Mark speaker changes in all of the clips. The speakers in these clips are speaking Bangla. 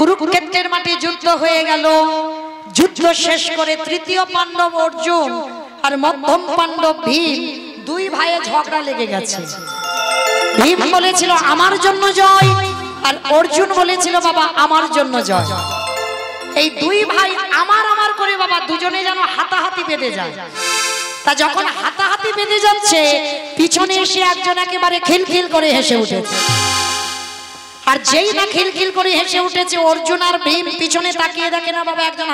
Speaker 1: কুরুক্ষেত্রের মাঠে যুদ্ধ হয়ে গেল। যুদ্ধ শেষ করে তৃতীয় পাণ্ডব অর্জুন আর মধ্যম পাণ্ডব ভীম দুই ভাইয়ে ঝগড়া লেগে গেছে। ভীম বলেছিল আমার জন্য জয়, আর অর্জুন বলেছিল বাবা আমার জন্য জয়। এই দুই ভাই আমার আমার করে বাবা দুজনে যেন হাতাহাতি বেঁধে যায়। তা যখন হাতাহাতি বেঁধে যাচ্ছে, পিছনে এসে একজন একেবারে খিলখিল করে হেসে উঠেছে। আর যেই না খিলখিল করে হেসে উঠেছে, অর্জুন আর ভীম পিছনে তাকিয়ে দেখে না বাবা একজন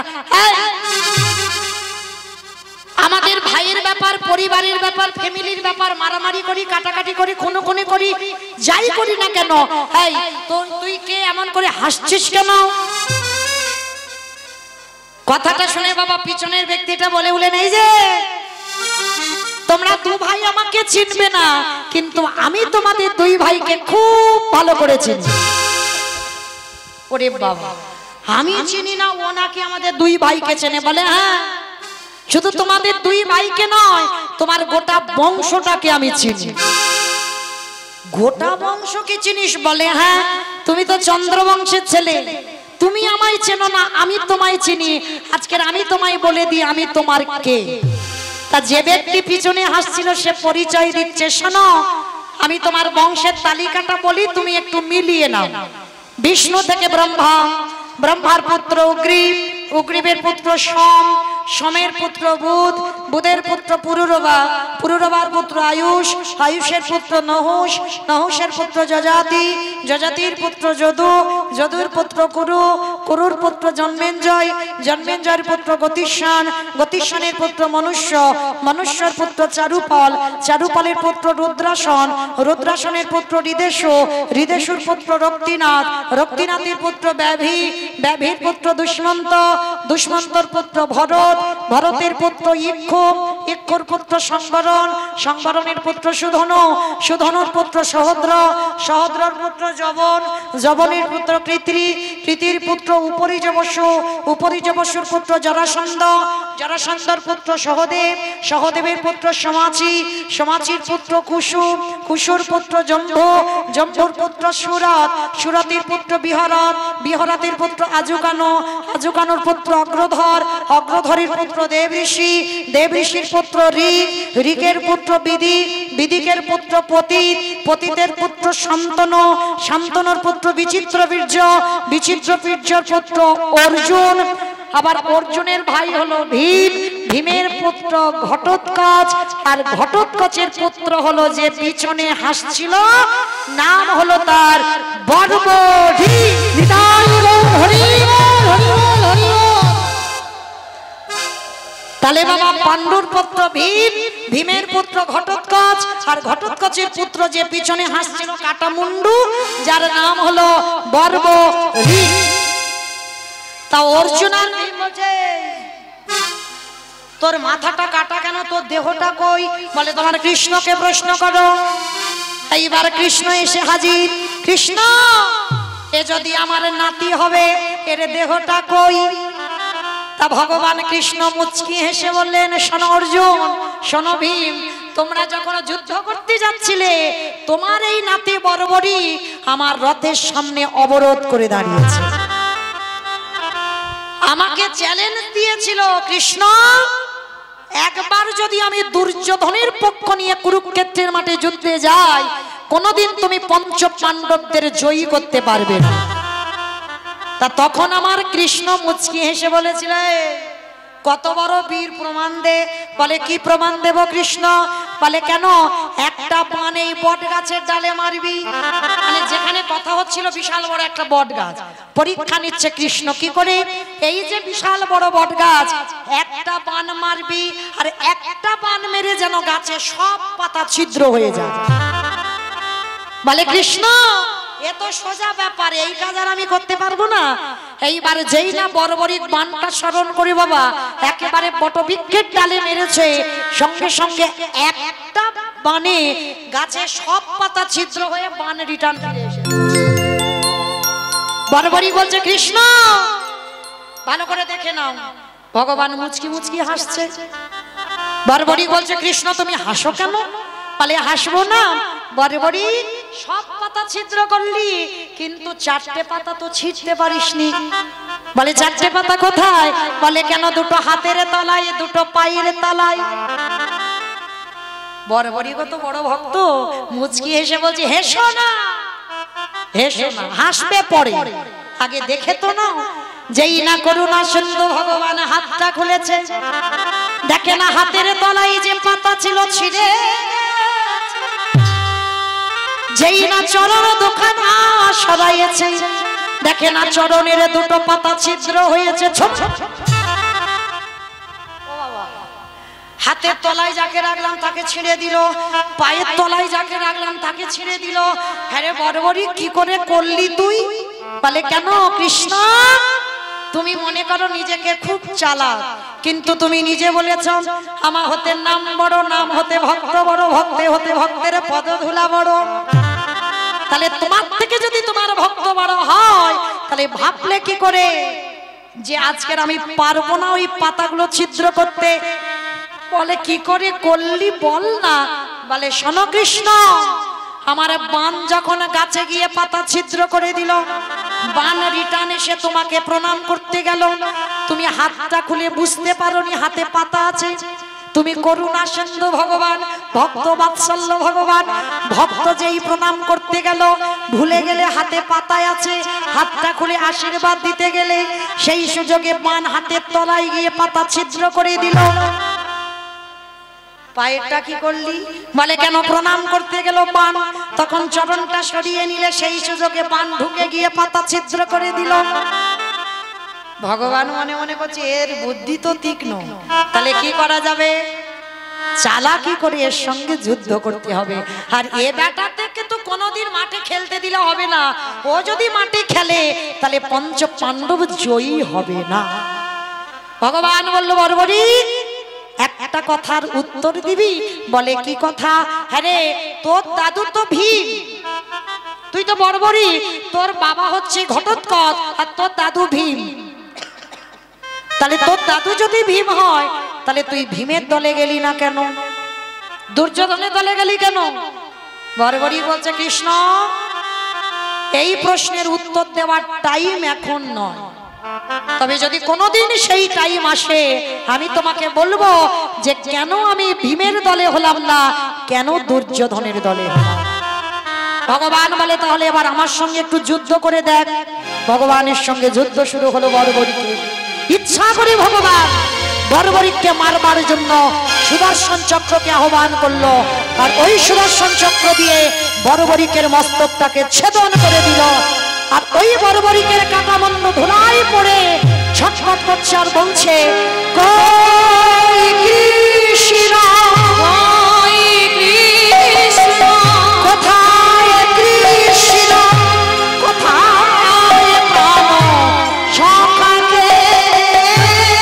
Speaker 1: আমাদের ভাইয়ের ব্যাপার, পরিবারের ব্যাপার, ফ্যামিলির ব্যাপার, মারামারি করি, কাটাকাটি করি, খুনোখুনি করি, যাই করি না কেন, এই তুই কে এমন করে হাসছিস কেন? কথাটা শুনে বাবা পিছনের ব্যক্তিটা বলে উঠলেন, এই যে তোমরা দু ভাই আমাকে চিনবে না, কিন্তু আমি তোমাদের দুই ভাইকে খুব ভালো করে চিনি। ওরে বাবা, আমি চিনি না, ও নাকি আমাদের দুই ভাইকে চেনে? বলে হ্যাঁ, শুধু তোমাদের দুই ভাইকে নয়, তোমার গোটা বংশটাকে আমি চিনি। গোটা বংশকে চিনিস? বলে হ্যাঁ, তুমি তো চন্দ্রবংশের ছেলে, তুমি আমায় চেনো না, আমি তোমায় চিনি। আজকের আমি তোমায় বলে দিই আমি তোমার কে। তা যে ব্যক্তি পিছনে হাসছিল সে পরিচয় দিচ্ছে, শোনো আমি তোমার বংশের তালিকাটা বলি, তুমি একটু মিলিয়ে নাও। বিষ্ণু থেকে ব্রহ্মা, ব্রহ্মার পুত্র উগ্রীব, উগ্রীবের পুত্র সোম, সোমের পুত্র বুধ, বুধের পুত্র পুরুরবা, পুরুরবার পুত্র আয়ুষ, আয়ুষের পুত্র নহুষ, নহুষের পুত্র যজাতি, যজাতির পুত্র যদু, যদুর পুত্র কুরু, কুরুর পুত্র জন্মেঞ্জয়, জন্মেঞ্জয়ের পুত্র গতিষ্ঠান, গতিষ্ঠানের পুত্র মনুষ্য, মনুষ্যর পুত্র চারুপাল, চারুপালের পুত্র রুদ্রাসন, রুদ্রাসনের পুত্র হৃদেশু, হৃদেশুর পুত্র রক্তিনাথ, রক্তিনাথের পুত্র ব্যাভি, ব্যাভির পুত্র দুষ্মন্ত, দুষ্মন্তর পুত্র ভরত, ভরতের পুত্র ইক্ষু, ইক্ষুর পুত্র সংবরণ, সংবরণের পুত্র সুধনু, সুধনুর পুত্র সহদ্র, সহদ্রর পুত্র যবন, যবনের পুত্র কৃতি, কৃতির পুত্র উপরিযবসু, উপরিযবসুর পুত্র জরাসন্ধ, জরাসন্ধর পুত্র সহদেব, সহদেবের পুত্র সমাচি, সমাচির পুত্র কুশু, কুশুর পুত্র জম্ভু, জম্ভুর পুত্র সুরত, সুরতের পুত্র বিহরত, বিহরতের পুত্র আজুকানো, আজুকানোর পুত্র অগ্রধর, অগ্রধরের পুত্র দেব ঋষি, দেব ঋষির পুত্র ঋক, ঋকের পুত্র বিদিক, বিদিকের পুত্র পতিত, পতিতের পুত্র শান্তনু, শান্তনুর পুত্র বিচিত্র বীর্য, বিচিত্র বীর্যর পুত্র অর্জুন। আবার অর্জুনের ভাই হলো ভীম, ভীমের পুত্র ঘটোৎকচ, আর ঘটোৎকচের পুত্র হলো যে পিছনে হাসছিল, নাম হলো তার বর্বরী। তাহলে বাবা পাণ্ডুর পুত্র ভীম, ভীমের পুত্র ঘটোৎকচ, আর ঘটোৎকচের পুত্র যে পিছনে হাসছিল কাটামুন্ডু, যার নাম হলো বর্বরী। তা অর্জুন আর ভীম বলছে, তোর মাথাটা কাটা কেন, তোর দেহটা কই? বলে তোমার কৃষ্ণকে প্রশ্ন করো। এইবার কৃষ্ণ এসে হাজির। কৃষ্ণ, এ যদি আমার নাতি হবে, এর দেহটা কই? তা ভগবান কৃষ্ণ মুচকি হেসে বললেন, শোনো অর্জুন, শোনো ভীম, তোমরা যখন যুদ্ধ করতে যাচ্ছিলে, তোমার এই নাতি বর্বরী আমার রথের সামনে অবরোধ করে দাঁড়িয়েছে, আমাকে চ্যালেঞ্জ দিয়েছিল, কৃষ্ণ একবার যদি আমি দুর্যোধনের পক্ষ নিয়ে কুরুক্ষেত্রের মাঠে যুদ্ধে যাই, কোনোদিন তুমি পঞ্চ পাণ্ডবদের জয়ী করতে পারবে না। তা তখন আমার কৃষ্ণ মুচকি হেসে বলেছিল, কত বড় বীর, প্রমাণ দে। বলে কি প্রমাণ দেব কৃষ্ণ? বলে কেন, একটা বান এই বট গাছের ডালে মারবি। মানে যেখানে কথা হচ্ছিল বিশাল বড় একটা বট গাছ, পরীক্ষা নিচ্ছে কৃষ্ণ কি করে, এই যে বিশাল বড় বট গাছ, একটা বান মারবি, আর একটা বান মেরে যেন গাছে সব পাতা ছিদ্র হয়ে যায়। বলে কৃষ্ণ এ তো সোজা ব্যাপার, এই কাজ আর আমি করতে পারবো না। এইবার যেই না বর্বরিক বানটা স্মরণ করি বাবা, একেবারে বটবৃক্ষের ডালে মেরেছে, সঙ্গে সঙ্গে একটা বানে গাছে সব পাতা ছিদ্র হয়ে বান রিটার্ন ফিরে এসেছে। বর্বরিক বলছে, কৃষ্ণ ভালো করে দেখে নাও। ভগবান মুচকি মুচকি হাসছে। বর্বরিক বলছে, কৃষ্ণ তুমি হাসো কেন? বলে হাসবো না, বর্বরিক সব পাতা পাতা ছিদ্র করলি, কিন্তু 4টে পাতা তো ছিঁড়তে পারিসনি। বলে 4টে পাতা কোথায়? বলে কেন, দুটো হাতের তলায়, দুটো পায়ের তলায়। বড়বড়ি কত বড় ভক্ত, মুচকি হেসে বলছে হেসো না, হেসো না, হাসবে পরে, আগে দেখে তো না। যেই না করুণা সিন্ধু ভগবান হাতটা খুলেছে, দেখে না হাতের তলায় যে পাতা ছিল ছিঁড়ে। যেই না চরণ দোকান সরাইছে, দেখে না চরণের দুটো পাতা ছিদ্র হয়েছে। হাতের তলায় যাকে রাখলাম তাকে ছিঁড়ে দিল, পায়ের তলায় যাকে রাখলাম তাকে ছিঁড়ে দিল। হ্যাঁ রে বড়বড়ি, কি করে করলি তুই? বলে কেন কৃষ্ণ, তুমি মনে করো নিজেকে খুব চালাক, কিন্তু তুমি নিজে বলেছ আমার হতে নাম বড়, নাম হতে ভক্ত বড়, ভক্তে হতে ভক্তের পদধূলা বড়। তাহলে তোমার থেকে যদি তোমার ভক্ত বড় হয়, তাহলে ভাবলে কি করে যে আজকের আমি পারবো না ওই পাতাগুলো ছিদ্র করতে? বলে কি করে করলি বল না। বলে শোনো কৃষ্ণ, আমার বান যখন গাছে গিয়ে পাতা ছিদ্র করে দিল, বান রিটার্ন এসে তোমাকে প্রণাম করতে গেল, তুমি হাতটা খুলে বুঝতে পারোনি হাতে পাতা আছে। তুমি করুণা সিন্ধু ভগবান, ভক্ত বাৎসল্য ভগবান, ভক্ত যেই প্রণাম করতে গেল ভুলে গেলে হাতে পাতায় আছে। হাতটা খুলে আশীর্বাদ দিতে গেলে সেই সুযোগে বান হাতের তলায় গিয়ে পাতা ছিদ্র করে দিল। পায়েরটা কি করলি? বলে কেন, প্রণাম করতে গেল বান, তখন চরণটা সরিয়ে নিলে সেই সুযোগে বান ঢুকে গিয়ে পাতা ছিদ্র করে দিল। ভগবান মনে মনে করছে এর বুদ্ধি তো তীক্ষ্ণ, তাহলে কি করা যাবে? চালাকি করে এর সঙ্গে যুদ্ধ করতে হবে। আর এ বেটা থেকে তো কোনোদিন মাঠে খেলতে দিলে হবে না। ও যদি মাঠে খেলে তাহলে পঞ্চ পাণ্ডব জয়ী হবে না। ভগবান বলল বড়বড়ি, একটা কথার উত্তর দিবি? বলে কি কথা? হ্যাঁ রে, তোর দাদু তো ভীম, তুই তো বড়বড়ি, তোর বাবা হচ্ছে ঘটোৎকচ আর তোর দাদু ভীম। তাহলে তোর দাদু যদি ভীম হয়, তাহলে তুই ভীমের দলে গেলি না কেন? দুর্যোধনের দলে গেলি কেন? বড়বড়ি বলছে কৃষ্ণ, এই প্রশ্নের উত্তর দেওয়ার টাইম এখন নয়, তবে যদি কোনোদিন সেই টাইম আসে আমি তোমাকে বলবো যে কেন আমি ভীমের দলে হলাম না, কেন দুর্যোধনের দলে হলাম। ভগবান বলে তাহলে এবার আমার সঙ্গে একটু যুদ্ধ করে দেখ। ভগবানের সঙ্গে যুদ্ধ শুরু হলো। বড়বড়িকে ইচ্ছা করে ভগবান বড়বড়িকে মারবার জন্য সুদর্শন চক্রকে আহ্বান করলো, আর ওই সুদর্শন চক্র দিয়ে বড়বড়িকের মস্তকটাকে ছেদন করে দিল। আর ওই বড়বড়িকের কাটা মন্দ ধুলাই পড়ে ছটফট করছে আর বলছে কই কৃষ্ণ, কই কৃষ্ণ, কোথায় কৃষ্ণ, কোথায় প্রাণ সখাকে,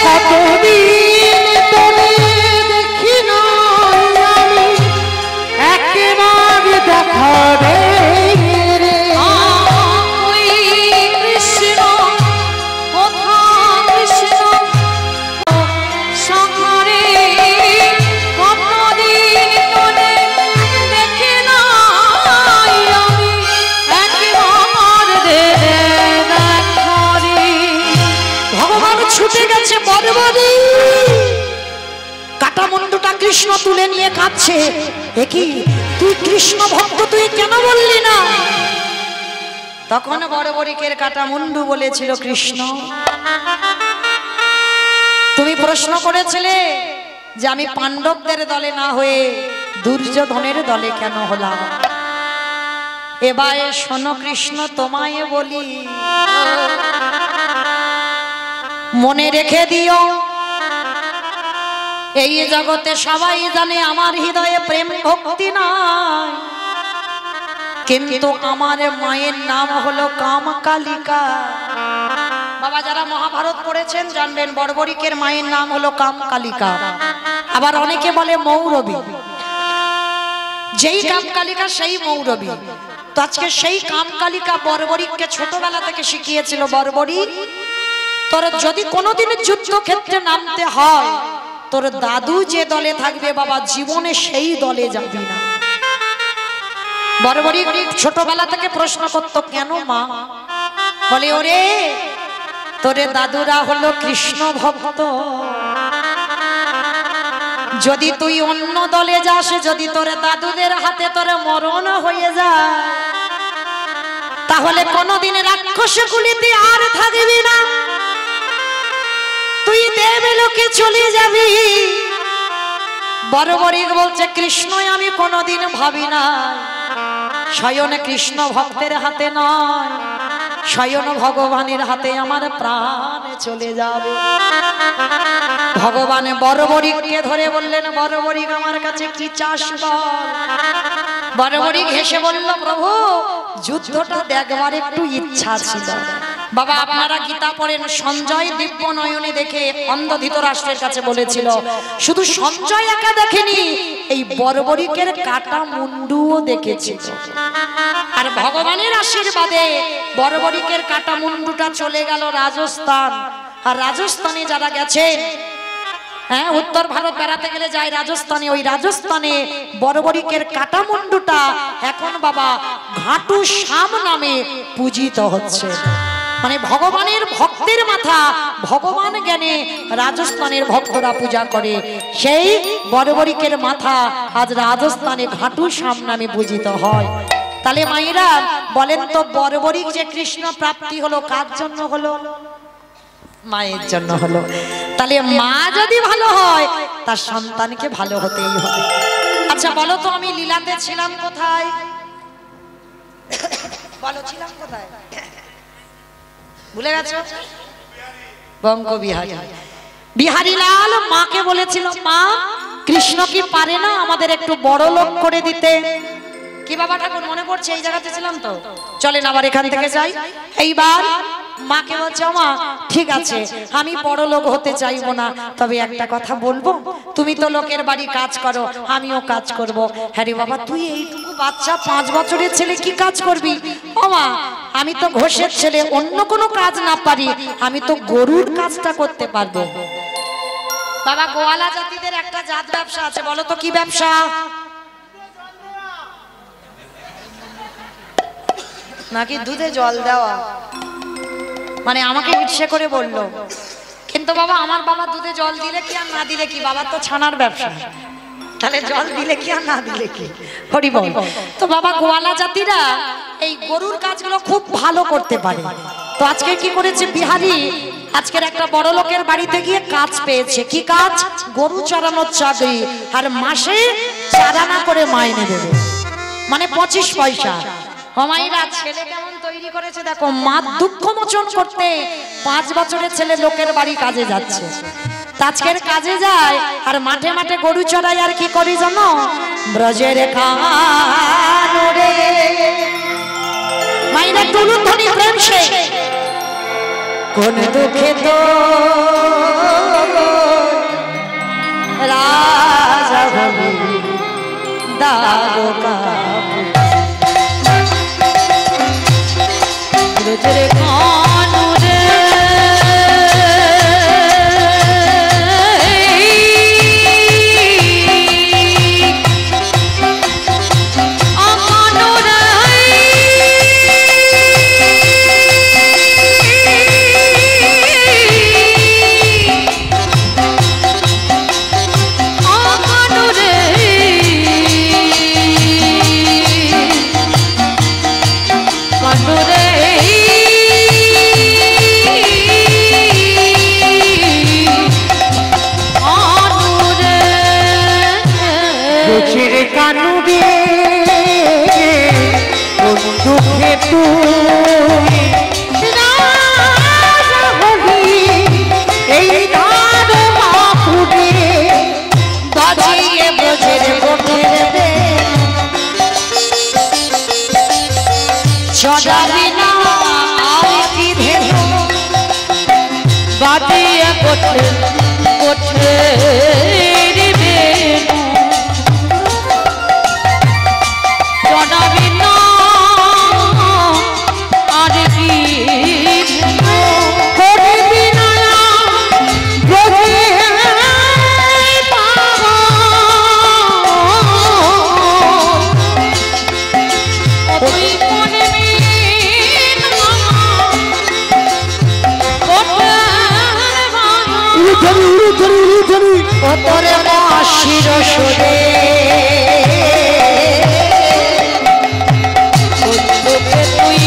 Speaker 1: কতদিন তোরে দেখি না আমি, একবার দেখা রে। কাটামুন্ডুটা কৃষ্ণ তুলে নিয়ে কাঁদছে। একই তুই কৃষ্ণ ভক্ত, তুই কেন বললি না? তখন বড়বড়িকের কাটামুন্ডু বলেছিল কৃষ্ণ, তুমি প্রশ্ন করেছিলে যে আমি পাণ্ডবদের দলে না হয়ে দুর্যোধনের দলে কেন হলাম। এবার শোনো কৃষ্ণ, তোমায় বলি, মনে রেখে দিও এই জগতে সবাই জানে আমার হৃদয়ে প্রেম ভক্তি নাই, কিন্তু আমার মায়ের নাম হলো কামকালিকা। বাবা যারা মহাভারত পড়েছেন জানবেন বড়বড়িকের মায়ের নাম হলো কামকালিকা। আবার অনেকে বলে মৌরবী, যেই কামকালিকা সেই মৌরবী। তো আজকে সেই কামকালিকা বড়বড়িককে ছোটবেলা থেকে শিখিয়েছিল, বড়বড়ি তোর যদি কোনোদিন যুদ্ধক্ষেত্রে নামতে হয়, তোর দাদু যে দলে থাকবে বাবা জীবনে সেই দলে যাবি না। বড়বড়ি ছোটবেলা থেকে প্রশ্ন করতো, কেন মা? বলে, ওরে তোরে দাদুরা হলো কৃষ্ণ ভক্ত, যদি তুই অন্য দলে যাস, যদি তোর দাদুদের হাতে তোর মরণ হয়ে যায়, তাহলে কোনদিন রাক্ষসকুলিতে আর থাকবি না, তুই দেবলোকে চলে যাবি। বড়বড়ি বলছে, কৃষ্ণ আমি কোনদিন ভাবি না, স্বয়ং কৃষ্ণ ভক্তের হাতে নয়, স্বয়ং ভগবানের হাতে আমার প্রাণ চলে যাবে। ভগবান বড়বড়িকে ধরে বললেন, বড়বড়ি আমার কাছে কি চাস বল। বড়বড়ি হেসে বলল, প্রভু যুদ্ধটা দেখবার একটু ইচ্ছা ছিল। বাবা আপনারা গীতা পড়েন, সঞ্জয় দিব্য নয়নে দেখে অন্ধ ধৃতরাষ্ট্রের কাছে বলেছিল, শুধু সঞ্জয় একা দেখেনি, এই বড়বড়িকের কাটা মুন্ডুও দেখেছিল। আর ভগবানের আশীর্বাদে বড়বড়িকের কাটা মুন্ডুটা চলে গেল রাজস্থান। আর রাজস্থানে যারা গেছেন, হ্যাঁ উত্তর ভারত বেড়াতে গেলে যায় রাজস্থানে, ওই রাজস্থানে বড়বড়িকের কাটা মুন্ডুটা এখন বাবা ঘাটু শ্যাম নামে পূজিত হচ্ছে। মানে ভগবানের ভক্তের মাথা ভগবান জ্ঞানে রাজস্থানের ভক্তরা পূজা করে, সেই বড়বড়িকের মাথা আজ রাজস্থানে ঘাটু শ্যাম নামে পূজিত হয়। তাহলে মায়েরা বলেন তো, বড়বড়িক যে কৃষ্ণ প্রাপ্তি হলো কার জন্য হলো? মায়ের জন্য হলো। তাহলে মা যদি ভালো হয়, তার সন্তানকে ভালো হতেই হবে। আচ্ছা বলো তো, আমি লীলাতে ছিলাম কোথায়? বলো, ছিলাম কোথায়? ভুলে গেছো? বঙ্গ বিহারী। বিহারী লাল মাকে বলেছিল, মা কৃষ্ণ কি পারে না আমাদের একটু বড় লোক করে দিতে? কি বাবা ঠাকুর মনে পড়ছে? এই জায়গাতে ছিলাম তো, চলেন আবার এখান থেকে যাই। এইবার মাকে বলছে, মা ঠিক আছে আমি বড় লোক হতে চাইবো না, তবে একটা কথা বলবো, তুমি তো লোকের বাড়ি কাজ করো, আমিও কাজ করব। হ্যাঁ রে বাবা, তুই এইটুকু বাচ্চা 5 বছরের ছেলে কি কাজ করবি? ও মা, আমি তো ঘোষের ছেলে, অন্য কোনো কাজ না পারি, আমি তো গরুর কাজটা করতে পারবো। বাবা গোয়ালা জাতিদের একটা জাত ব্যবসা আছে, বলো তো কি ব্যবসা? নাকি দুধে জল দেওয়া? মানে আমাকে ইচ্ছে করে বললো, কিন্তু বাবা আমার বাবা দুধে জল দিলে কি আর না দিলে কি, বাবার তো ছানার ব্যবসা, তাহলে জল দিলে কি আর না দিলে কি, হরি বল। তো বাবা গোয়ালা জাতিরা এই গরুর কাজগুলো খুব ভালো করতে পারে। তো আজকে কি করেছে বিহারি, আজকের একটা বড় লোকের বাড়িতে গিয়ে কাজ পেয়েছে। কি কাজ? গরু চড়ানোর চাকরি, আর মাসে 4 আনা করে মাইনে দেবে, মানে 25 পয়সা। হমাইরা ছেলে কেমন তৈরি করেছে দেখো, মা দুঃখ মোচন করতে 5 বছরের ছেলে লোকের বাড়ি কাজে যাচ্ছে। আজকের কাজে যায় আর মাঠে মাঠে গরু চড়াই, আর কি করি জানো? ব্রজের কানুরে মাইরা টুলু ধনি প্রেম সে কোন দুঃখে তো রাজা হবি দারোগা ব্রজের কানুরে ও তোরে মাসির সুদে তুই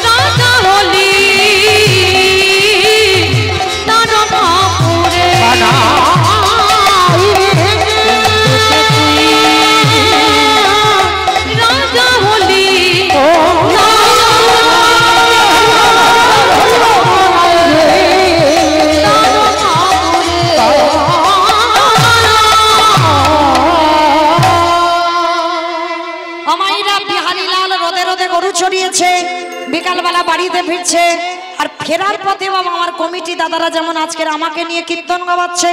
Speaker 1: রাজা হলি তারকাপুরে রাজা হলি ছড়িয়েছে বিকালবেলা বাড়িতে ফিরছে আর ফেরার পথে বাবা আমার কমিটি দাদারা যেমন আজকের আমাকে নিয়ে কীর্তন গাওয়াচ্ছে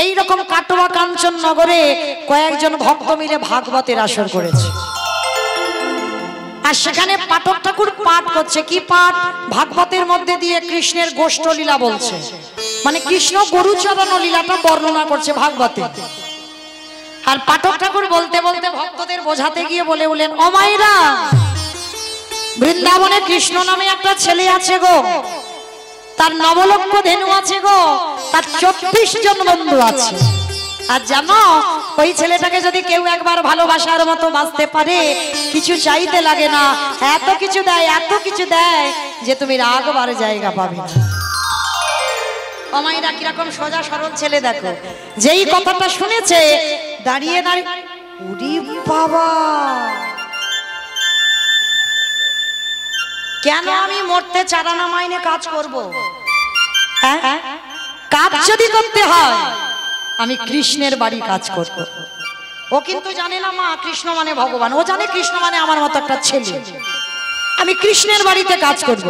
Speaker 1: এইরকম কাটোয়া কাঞ্চন নগরে কয়েকজন ভক্ত মিলে ভাগবতের আসর করেছে আর সেখানে পাঠক ঠাকুর পাঠ করছে কি পাঠ ভাগবতের মধ্যে দিয়ে কৃষ্ণের গোষ্ঠ লীলা বলছে মানে কৃষ্ণ গরুচরণ লীলাটা বর্ণনা করছে ভাগবতে আর পাঠক ঠাকুর বলতে বলতে ভক্তদের বোঝাতে গিয়ে বলে বলেন ও মায়েরা বৃন্দাবনে কৃষ্ণ নামে একটা ছেলে আছে গো তার নবলক্ষ ধেনু আছে গো তার 24 জন বন্ধু আছে আর জানো ওই ছেলেটাকে যদি কেউ একবার ভালোবাসার মতো বাঁচতে পারে কিছু চাইতে লাগে না এত কিছু দেয় যে তুমি রাগবার জায়গা পাবে না অমাইরা কিরকম সোজা সরল ছেলে দেখো যেই কথাটা শুনেছে দাঁড়িয়ে উরি বাবা কেন আমি মরতে চারানা মাইনে কাজ করব কাজ যদি করতে হয় আমি কৃষ্ণের বাড়ি কাজ করব ও কিন্তু জানে না মা কৃষ্ণ মানে ভগবান ও জানে কৃষ্ণ মানে আমার মতো একটা ছেলে আমি কৃষ্ণের বাড়িতে কাজ করব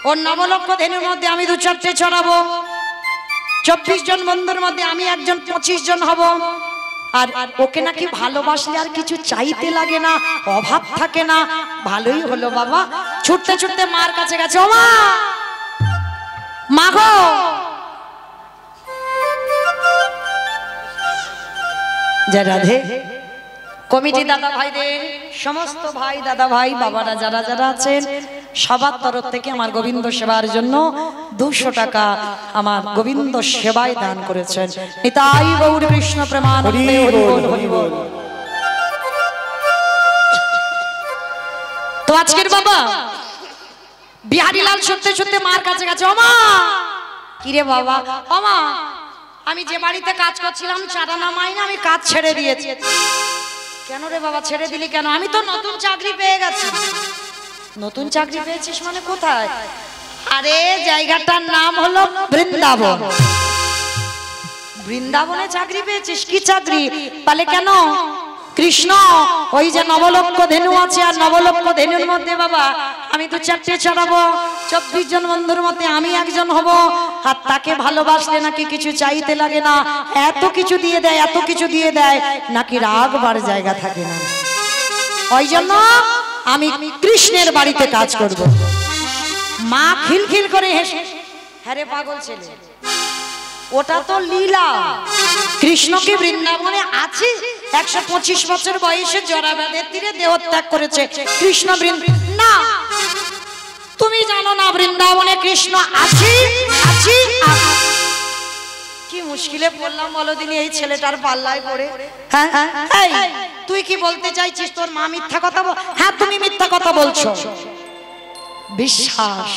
Speaker 1: ওর নবলক্ষ ধেনুর মধ্যে আমি 2-4টে চড়াবো 24 জন বন্ধুর মধ্যে আমি একজন 25 জন হব আর ওকে নাকি ভালোবাসলে আর কিছু চাইতে লাগে না অভাব থাকে না ভালোই হলো বাবা ছুটতে ছুটতে মার কাছে গেছে ও মা গো জয় রাধে কমিটি দাদা ভাইদের সমস্ত ভাই দাদা ভাই বাবারা যারা যারা আছেন সবার তরফ থেকে আমার গোবিন্দ সেবার জন্য 200 টাকা আমার গোবিন্দ সেবায় দান করেছেন নিতাই গৌর কৃষ্ণ প্রেমানন্দে হরি বল হরি বল তো আজকের বাবা বিহারীলাল ছুটতে ছুটতে মার কাছে গেছে ও মা কিরে বাবা ও মা আমি যে বাড়িতে কাজ করছিলাম চারানা মাইনে আমি কাজ ছেড়ে দিয়েছি কেন রে বাবা ছেড়ে দিলি কেন আমি তো নতুন চাকরি পেয়ে গেছি নতুন চাকরি পেয়েছিস মানে কোথায় আরে জায়গাটার নাম হলো বৃন্দাবন বৃন্দাবনে চাকরি পেয়েছিস কি চাকরি বলে কেন কৃষ্ণ ওই যে নবলক্ষ ধেনু আছে আর নবলক্ষ ধেনুর মধ্যে বাবা আমি 2-4টে চড়াবো 24 জন বন্ধুর মধ্যে আমি একজন হব আর তাকে ভালোবাসলে নাকি কিছু চাইতে লাগে না এত কিছু দিয়ে দেয় নাকি রাগবার জায়গা থাকে না ওই জন্য আমি কৃষ্ণের বাড়িতে কাজ করব মা খিলখিল করে হেসে হ্যাঁ রে পাগল ছেলে ওটা তো লীলা কৃষ্ণকে বৃন্দাবনে আছে 125 বছর বয়সে জরাবাদের তীরে দেহত্যাগ করেছে কৃষ্ণ না তুমি জানো না বৃন্দাবনে কৃষ্ণ আছে কি মুশকিলে পড়লাম বলো দিনি এই ছেলেটার পাল্লায় পড়ে হ্যাঁ তুই কি বলতে চাইছিস তোর মা মিথ্যা কথা হ্যাঁ তুমি মিথ্যা কথা বলছো বিশ্বাস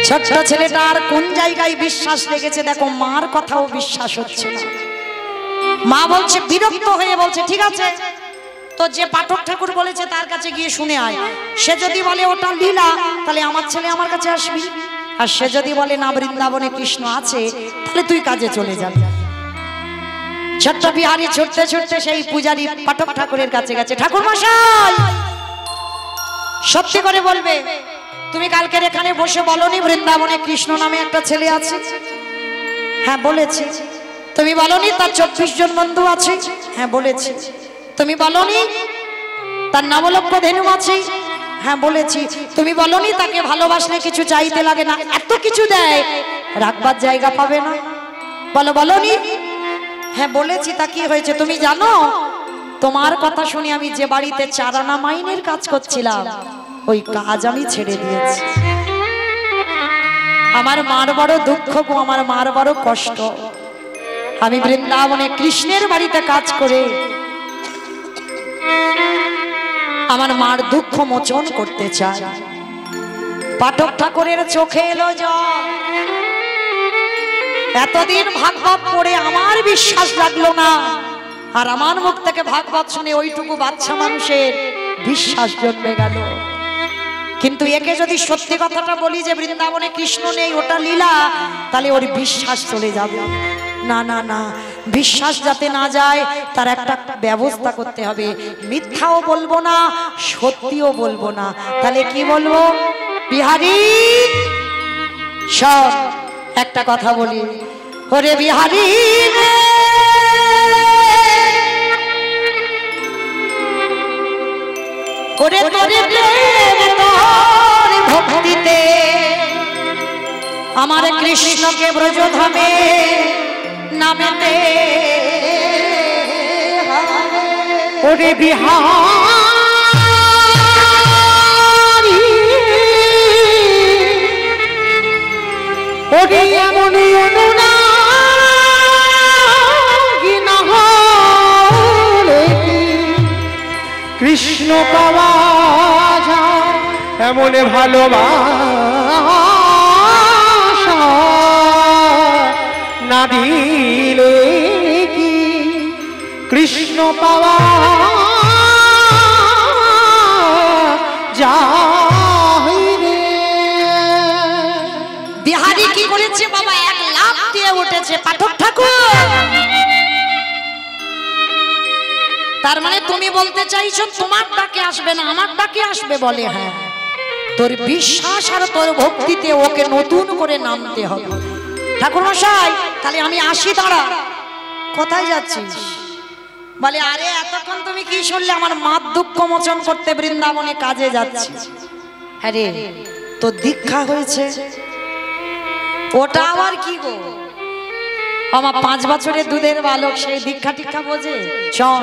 Speaker 1: ছোট্ট ছেলেটার কোন জায়গায় বিশ্বাস লেগেছে দেখো মার কথাও বিশ্বাস হচ্ছে না মা বলছে বিরক্ত হয়ে বলছে ঠিক আছে তো যে পাঠক ঠাকুর বলেছে তার কাছে গিয়ে শুনে আয় সে যদি বলে ওটা লীলা তাহলে আমার ছেলে আমার কাছে আসবি আর সে যদি বলে না বৃন্দাবনে কৃষ্ণ আছে তাহলে তুই কাজে চলে যাবি ছোট্ট বিহারী ছুটতে ছুটতে সেই পূজারী পাঠক ঠাকুরের কাছে গেছে ঠাকুর মশাই সত্যি করে বলবে তুমি কালকের এখানে বসে বলনি বৃন্দাবনে কৃষ্ণ নামে একটা ছেলে আছে হ্যাঁ বলেছি তুমি বলনি তার 24 জন বন্ধু আছে হ্যাঁ বলেছি তুমি বলনি তার নবলক্ষ ধেনু আছে হ্যাঁ বলেছি তুমি বলনি তাকে ভালোবাসলে কিছু চাইতে লাগে না এত কিছু দেয় রাখবার জায়গা পাবে না বলনি হ্যাঁ বলেছি তা কি হয়েছে তুমি জানো তোমার কথা শুনে আমি যে বাড়িতে চারানা মাইনের কাজ করছিলাম ওই কাজ আমি ছেড়ে দিয়েছি আমার মার বড় দুঃখ গো, আমার মার বড় কষ্ট। আমি বৃন্দাবনে কৃষ্ণের বাড়িতে কাজ করে আমার মার দুঃখ মোচন করতে চাই। পাঠক ঠাকুরের চোখে এলো জল। এতদিন ভাগবত পড়ে আমার বিশ্বাস লাগলো না, আর আমার মুখ থেকে ভাগবত শুনে ওইটুকু বাচ্চা মানুষের বিশ্বাস জন্মে গেল। কিন্তু একে যদি সত্যি কথাটা বলি যে বৃন্দাবনে কৃষ্ণ নেই, ওটা লীলা, তাহলে ওর বিশ্বাস চলে যাবে। না না না, বিশ্বাস যাতে না যায় তার একটা ব্যবস্থা করতে হবে। মিথ্যাও বলবো না, সত্যিও বলবো না। তাহলে কি বলবো? বিহারী সব একটা কথা বলি, ওরে বিহারী ওরে তোরে প্রেম তোর ভক্তিতে আমার কৃষ্ণকে ব্রজধামে নামেতে ওরে বিহারী ওরে এমন অনুরাগী না হলে
Speaker 2: কৃষ্ণ পাওয়া যায় এমন ভালোবাসা না দিলে কি কৃষ্ণ পাওয়া যায় রে।
Speaker 1: বিহারী কি করেছে বাবা? এক লাফ দিয়ে উঠেছে পাঠক ঠাকুর। তার মানে তুমি বলতে চাইছো তোমার ডাকে আসবে না, আমার ডাকে আসবে? বলে হ্যাঁ, তোর বিশ্বাস আর তোর ভক্তিতে ওকে নতুন করে নামতে হবে। ঠাকুর মশাই তাহলে আমি আসি, দাঁড়া। কোথায় যাচ্ছিস? বলে আরে এতক্ষণ তুমি কি শুনলে? আমার মার দুঃখ মোচন করতে বৃন্দাবনে কাজে যাচ্ছি। আরে তো দীক্ষা হয়েছে, ওটা আবার কি গো? আমার 5 বছরের দুধের বালক, সেই দীক্ষা টিক্ষা বোঝে? শোন,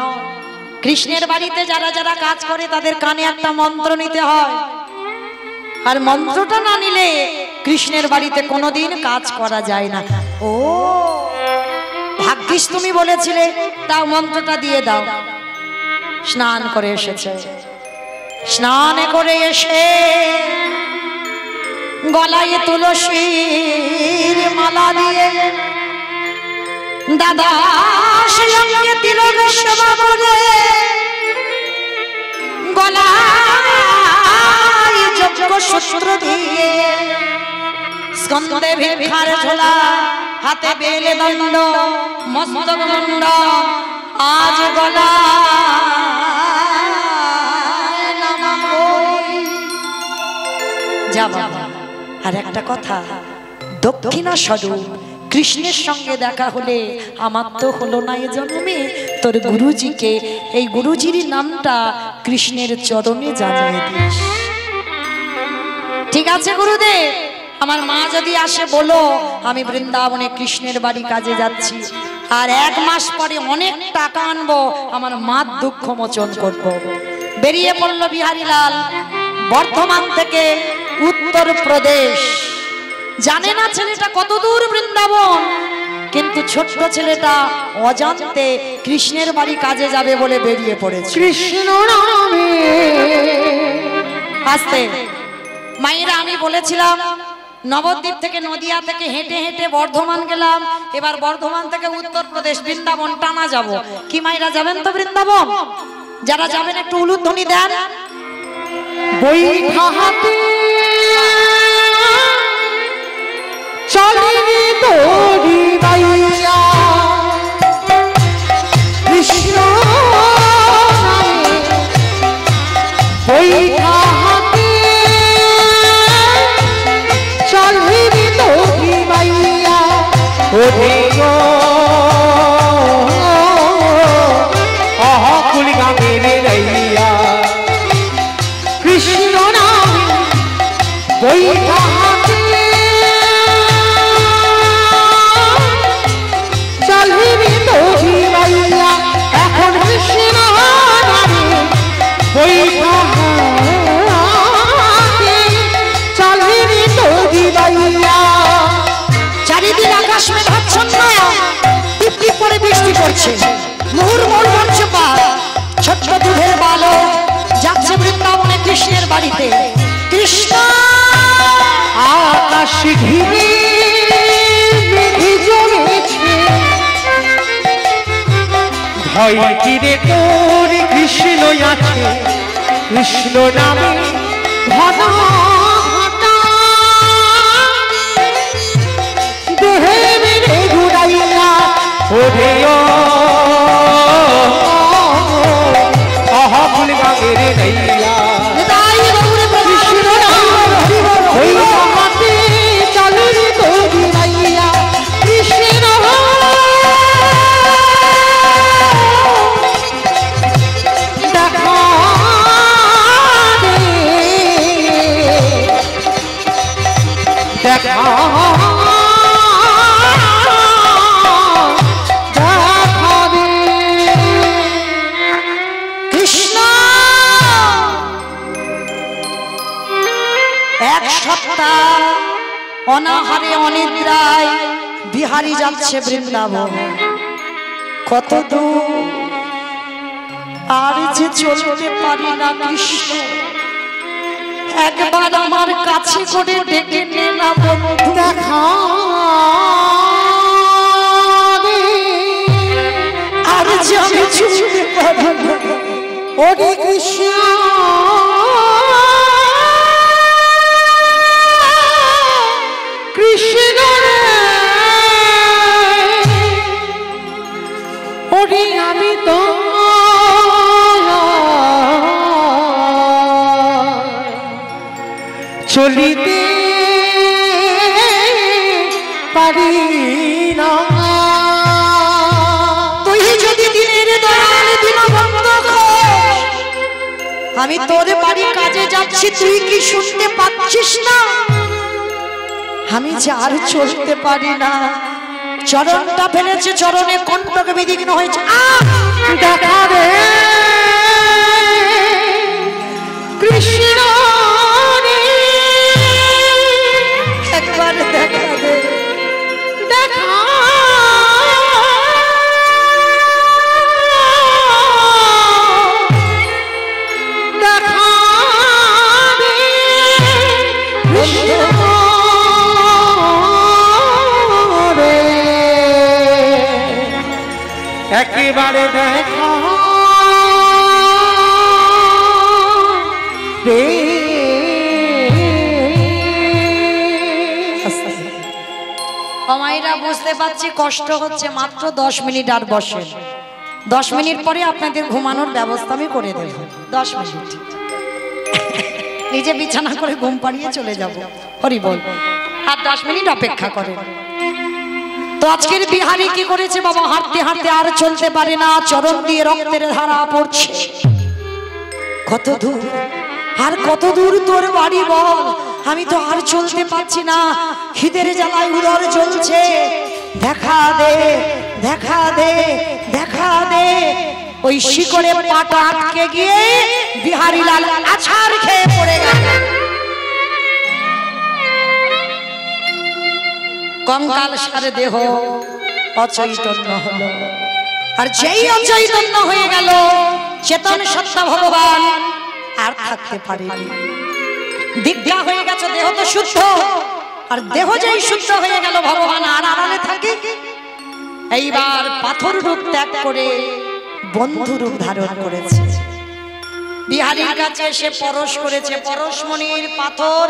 Speaker 1: কৃষ্ণের বাড়িতে যারা যারা কাজ করে তাদের কানে একটা মন্ত্র নিতে হয়, আর মন্ত্রটা না নিলে কৃষ্ণের বাড়িতে কোনোদিন কাজ করা যায় না। ও ভাগ্যিস তুমি বলেছিলে, তাও মন্ত্রটা দিয়ে দাও। স্নান করে এসেছে, স্নান করে এসে গলায় তুলসীর মালা দিয়ে দাদা সঙ্গে তিলক সেবা করে গলায় যজ্ঞ সূত্র দিয়ে স্কন্দে ভিক্ষার ঝোলা, হাতে বেলে দণ্ড, মস্তক মুন্ড, আজ গলায় নামাবই। যা বাবা, আর একটা কথা, দক্ষিণা স্বরূপ কৃষ্ণের সঙ্গে দেখা হলে আমার তো হলো না এ জন্মে, তোর গুরুজিকে এই গুরুজির নামটা কৃষ্ণের চরণে জানিয়ে দিস। ঠিক আছে গুরুদেব, আমার মা যদি আসে বলো আমি বৃন্দাবনে কৃষ্ণের বাড়ি কাজে যাচ্ছি, আর 1 মাস পরে অনেক টাকা আনবো, আমার মার দুঃখ মোচন করবো। বেরিয়ে পড়লো বিহারীলাল বর্ধমান থেকে উত্তরপ্রদেশ। জানে না ছেলেটা কত দূর বৃন্দাবন, কিন্তু ছোট্ট ছেলেটা অজান্তে কৃষ্ণের বাড়ি কাজে যাবে বলে বেরিয়ে পড়েছে।
Speaker 2: কৃষ্ণ নামে
Speaker 1: আসতে মায়েরা, আমি বলেছিলাম নবদ্বীপ থেকে নদিয়া থেকে হেঁটে হেঁটে বর্ধমান গেলাম, এবার বর্ধমান থেকে উত্তরপ্রদেশ বৃন্দাবন টানা যাব। কি মায়েরা যাবেন তো বৃন্দাবন? যারা যাবেন একটু উলুধ্বনি দেন।
Speaker 2: বৈঠা হাতে চলে তোরি বাইয়া কৃষ্ণ নামে, বৈঠা হাতে চলে তোরি বাইয়া ওরে গো কুলি গামের রাইয়া কৃষ্ণ নামে বৈঠা হাতে চলবি তোরি বাইয়া, এখন কৃষ্ণ নামে বৈঠা হাতে চলবি তোরি বাইয়া।
Speaker 1: যাচ্ছে মুহুর্মুহু করছে পা ছোট্ট দুধের বালক যাচ্ছে বৃন্দাবনে কৃষ্ণের বাড়িতে কৃষ্ণ
Speaker 2: আকাশ ঘিরে মেঘে জমেছে ভয় তীরে তোর কৃষ্ণ আছে কৃষ্ণ নামে ঘন ঘটা দেহে মেরে ঘুরাইয়া ওরে অহবুল গাঙের নইয়া কৃষ্ণ ওই হাতে চালুর তোরি নাইয়া কৃষ্ণ দেখা দে দেখা
Speaker 1: অনাহারে অনিদ্রায় বিহারী যাচ্ছে বৃন্দাবন কত দূর আর যে চলতে পারি না কৃষ্ণ একবার আমার কাছে করে ডেকে নে না বন্ধু
Speaker 2: দেখা
Speaker 1: আর যে আমি চলতে পারি না
Speaker 2: ওরে কৃষ্ণ কৃষ্ণ ওরে আমি তো চলিতে পারি না
Speaker 1: তুই যদি দিনের দয়াল দীনবন্ধ আমি তোর বাড়ি কাজে যাচ্ছি তুই কি শুনতে পাচ্ছিস না আমি যে আর চলতে পারি না চরণটা ফেলেছে চরণে কণ্ঠক বিঘ্ন হয়েছে
Speaker 2: দেখা রে কৃষ্ণ
Speaker 1: একবার দেখা দে
Speaker 2: দেখা দেখা রে কৃষ্ণ একেবারে দেখা রে
Speaker 1: মায়েরা বুঝতে পারছি কষ্ট হচ্ছে মাত্র 10 মিনিট আর বসেন 10 মিনিট পরে আপনাদের ঘুমানোর ব্যবস্থা আমি করে দেব 10 মিনিট নিজে বিছানা করে ঘুম পাড়িয়ে চলে যাব হরি বল আর 10 মিনিট অপেক্ষা করেন তো আজকের বিহারী কি করেছে বাবা হাঁটতে হাঁটতে আর চলতে পারে না চরণ দিয়ে রক্তের ধারা পড়ছে কত দূর আর কত দূর তোর বাড়ি বল আমি তো আর চলতে পারছি না খিদের জ্বালায় উদর জ্বলছে দেখা দে দেখা দে দেখা দে ওই শিকড়ে পাটা আটকে গিয়ে বিহারী লাল আছাড় খেয়ে পড়ে গেল কঙ্কাল সারে দেহ অচৈতন্য হলো আর যেই অচৈতন্য হয়ে গেল চেতন সত্তা ভগবান আর থাকতে পারেনি দীক্ষা হয়ে গেছে দেহ তো শুদ্ধ আর দেহ যেই শুদ্ধ হয়ে গেল ভগবান আর আড়ালে থাকে এইবার পাথর রূপ ত্যাগ করে বন্ধু রূপ ধারণ করেছে বিহারীর কাছে এসে পরশ করেছে পরশমণির পাথর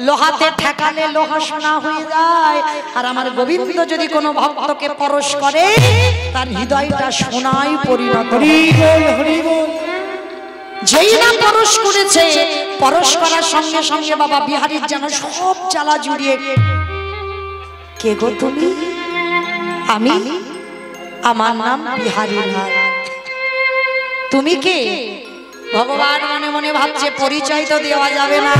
Speaker 1: লোহাতে ঠেকালে লোহা সোনা হয়ে যায় আর আমার গোবিন্দ যদি কোনো ভক্তকে পরশ করে তার হৃদয়টা সোনায় পরিণত যেই না পরশ করেছে পরশ করার সঙ্গে সঙ্গে বাবা বিহারীর যেন সব জ্বালা জুড়িয়ে কে গো তুমি আমি আমার নাম বিহারী লাল তুমি কে ভগবান মনে মনে ভাবছে পরিচয় তো দেওয়া যাবে না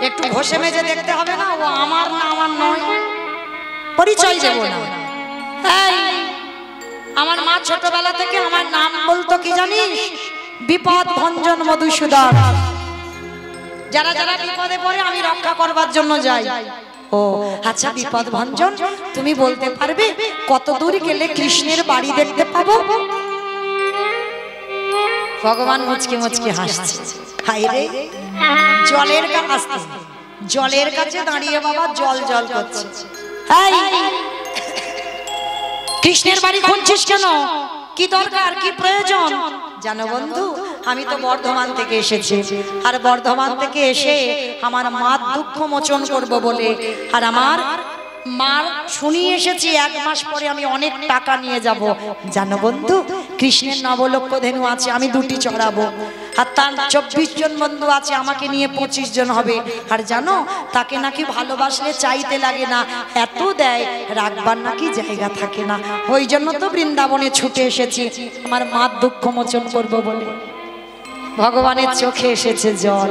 Speaker 1: একটু ঘষে মেজে দেখতে হবে না ও আমার না আমার নয় পরিচয় দেব না এই আমার মা ছোটবেলা থেকে আমার নাম বলতো কি জানিস বিপদ ভঞ্জন মধুসূদন যারা যারা বিপদে পড়ে আমি রক্ষা করবার জন্য যাই ও আচ্ছা বিপদ ভঞ্জন, তুমি বলতে পারবে কত দূর গেলে কৃষ্ণের বাড়ি দেখতে পাবো? ভগবান মুচকি মুচকি হাসছে। হাই রে, জলের কাছে দাঁড়িয়ে বাবা জল জল করছে। কৃষ্ণের বাড়ি খুঁজছিস কেন? কি দরকার, কি প্রয়োজন? জানো বন্ধু, আমি তো বর্ধমান থেকে এসেছি, আর বর্ধমান থেকে এসে আমার মার দুঃখ মোচন করব বলে, আর আমার মার শুনিয়ে এসেছি 1 মাস পরে আমি অনেক টাকা নিয়ে যাব। জানো বন্ধু, কৃষ্ণের নবলক্ষ ধেনু আছে, আমি 2টি চড়াবো, আর তার 24 জন বন্ধু আছে, আমাকে নিয়ে 25 জন হবে। আর জানো, তাকে নাকি ভালোবাসলে চাইতে লাগে না, এত দেয়, রাখবার নাকি জায়গা থাকে না। ওই জন্য তো বৃন্দাবনে ছুটে এসেছি আমার মার দুঃখ মোচন করবো বলে। ভগবানের চোখে এসেছে জল।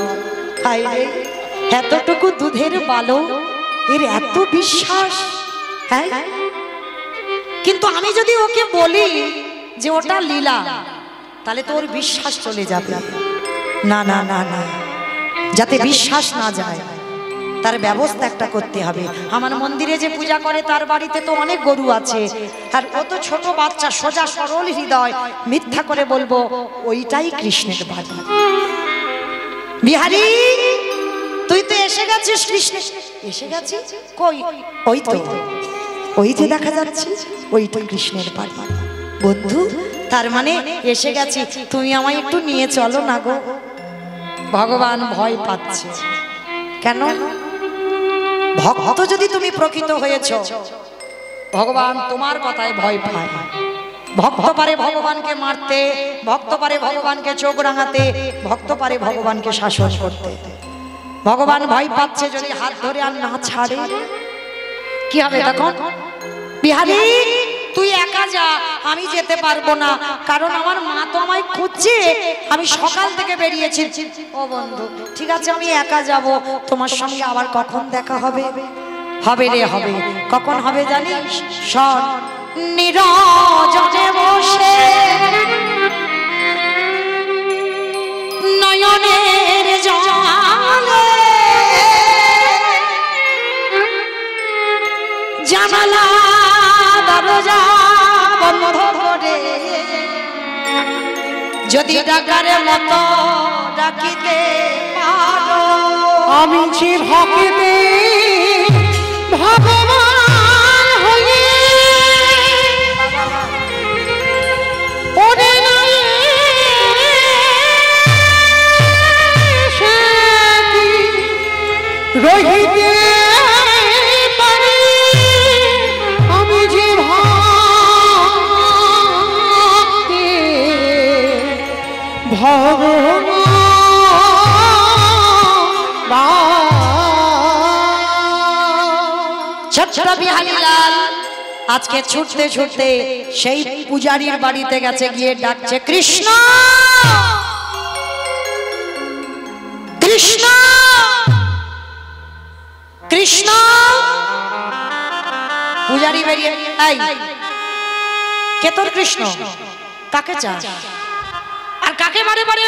Speaker 1: হাই রে, এতটুকু দুধের বালক, এর এত বিশ্বাস। হ্যাঁ, কিন্তু আমি যদি ওকে বলি যে ওটা লীলা, তাহলে তো ওর বিশ্বাস চলে যাবে। না না না না, যাতে বিশ্বাস না যায় তার ব্যবস্থা একটা করতে হবে। আমার মন্দিরে যে পূজা করে তার বাড়িতে তো অনেক গরু আছে, আর ও তো ছোট বাচ্চা, সোজা সরল হৃদয়, মিথ্যা করে বলবো ওইটাই কৃষ্ণের বাড়ি। বিহারী, তুই তো এসে গেছিস। কৃষ্ণ এসে গেছিস? কই? ওই যে দেখা যাচ্ছে, ওইটা কৃষ্ণের বাড়ি। বন্ধু, তার মানে এসে গেছি, তুমি আমায় একটু নিয়ে চলো না গো। ভগবান ভয় পাচ্ছে। কেন? ভক্ত যদি তুমি প্রকৃত হয়েছ, ভগবান তোমার কথায় ভয় পায়। ভক্ত পারে ভগবানকে মারতে, ভক্ত পারে ভগবানকে চোখ রাঙাতে, ভক্ত পারে ভগবানকে শাসন করতে। ভগবান ভয় পাচ্ছে, যদি হাত ধরে আর না ছাড়ে কি হবে তখন? বিহারী, তুই একা যা, আমি যেতে পারবো না, কারণ আমার মা তো আমায় খুঁজছে, আমি সকাল থেকে বেরিয়েছি। ও বন্ধু, ঠিক আছে, আমি একা যাব, তোমার সঙ্গে আবার কখন দেখা হবে? হবে রে, হবে। কখন হবে জানিস? শোন, নীরজনে বসে নয়নের জলে জানালা দরজা বন্ধ করে যদি ডাকারে মতো ডাকিতে পারো,
Speaker 2: আমি যে ভক্তে ভগবান হয়ে ওরে রহিতে পারি, আমি যে ভক্তে ভগবান।
Speaker 1: ছোট্ট বিহারীলাল আজকে ছুটতে ছুটতে সেই পূজারীর বাড়িতে গেছে, গিয়ে ডাকছে কৃষ্ণ কৃষ্ণ কৃষ্ণ। পূজারী বেরিয়ে, এই কে তোর কৃষ্ণ? কাকে চাস আর কাকে বারে বারে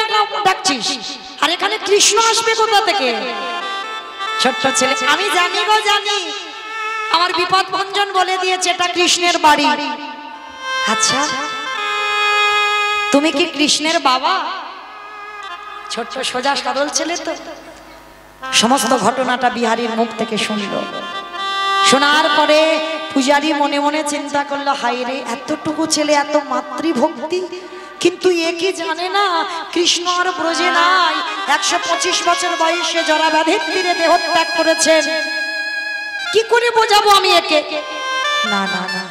Speaker 1: ডাকছিস? আর এখানে কৃষ্ণ আসবে কোথা থেকে? ছোট্ট ছেলে, আমি জানি গো, জানি, আমার বিপদ ভঞ্জন বলে দিয়েছে এটা কৃষ্ণের বাড়ি। আচ্ছা, তুমি কি কৃষ্ণের বাবা? ছোট্ট সোজা সরল ছেলে তো সমস্ত ঘটনাটা বিহারীর মুখ থেকে শুনল। শোনার পরে পূজারী মনে মনে চিন্তা করলো, হাই রে, এতটুকু ছেলে এত মাতৃভক্তি, কিন্তু এ কি জানে না কৃষ্ণ আর ব্রজে নাই। 125 বছর বয়সে জরা ব্যাধির তীরে দেহত্যাগ করেছেন। কি করে বোঝাবো আমি একে? না না না,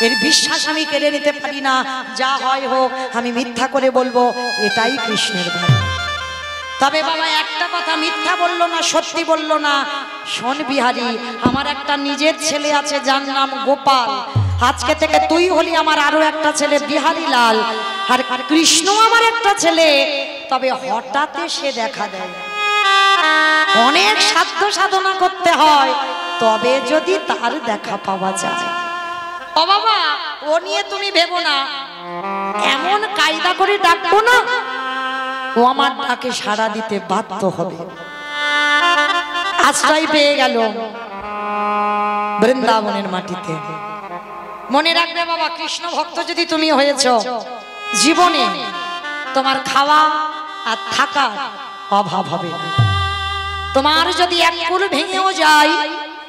Speaker 1: এর বিশ্বাস আমি কেড়ে নিতে পারি না। যা হয় হোক, আমি মিথ্যা করে বলবো এটাই কৃষ্ণের বাড়ি। তবে বাবা একটা কথা মিথ্যা বললো না, সত্যি বললো না। শোন বিহারী, আমার একটা নিজের ছেলে আছে যার নাম গোপাল। আজকে থেকে তুই হলি আমার আরো একটা ছেলে বিহারীলাল, আর কৃষ্ণ আমার একটা ছেলে। তবে হঠাৎ সে দেখা দেয়, অনেক সাধ্য সাধনা করতে হয়, তবে যদি তার দেখা পাওয়া যায়। ও বাবা, ও নিয়ে তুমি ভেবো না, এমন কায়দা করে ডাকবো না ও আমার ডাকে সাড়া দিতে বাধ্য হবে। আশ্রয় পেয়ে গেল। বৃন্দাবনের মাটিতে। মনে রাখবে বাবা, কৃষ্ণ ভক্ত যদি তুমি হয়েছো, জীবনে তোমার খাওয়া আর থাকার অভাব হবে না। তোমার যদি এক কুল ভেঙেও যায়,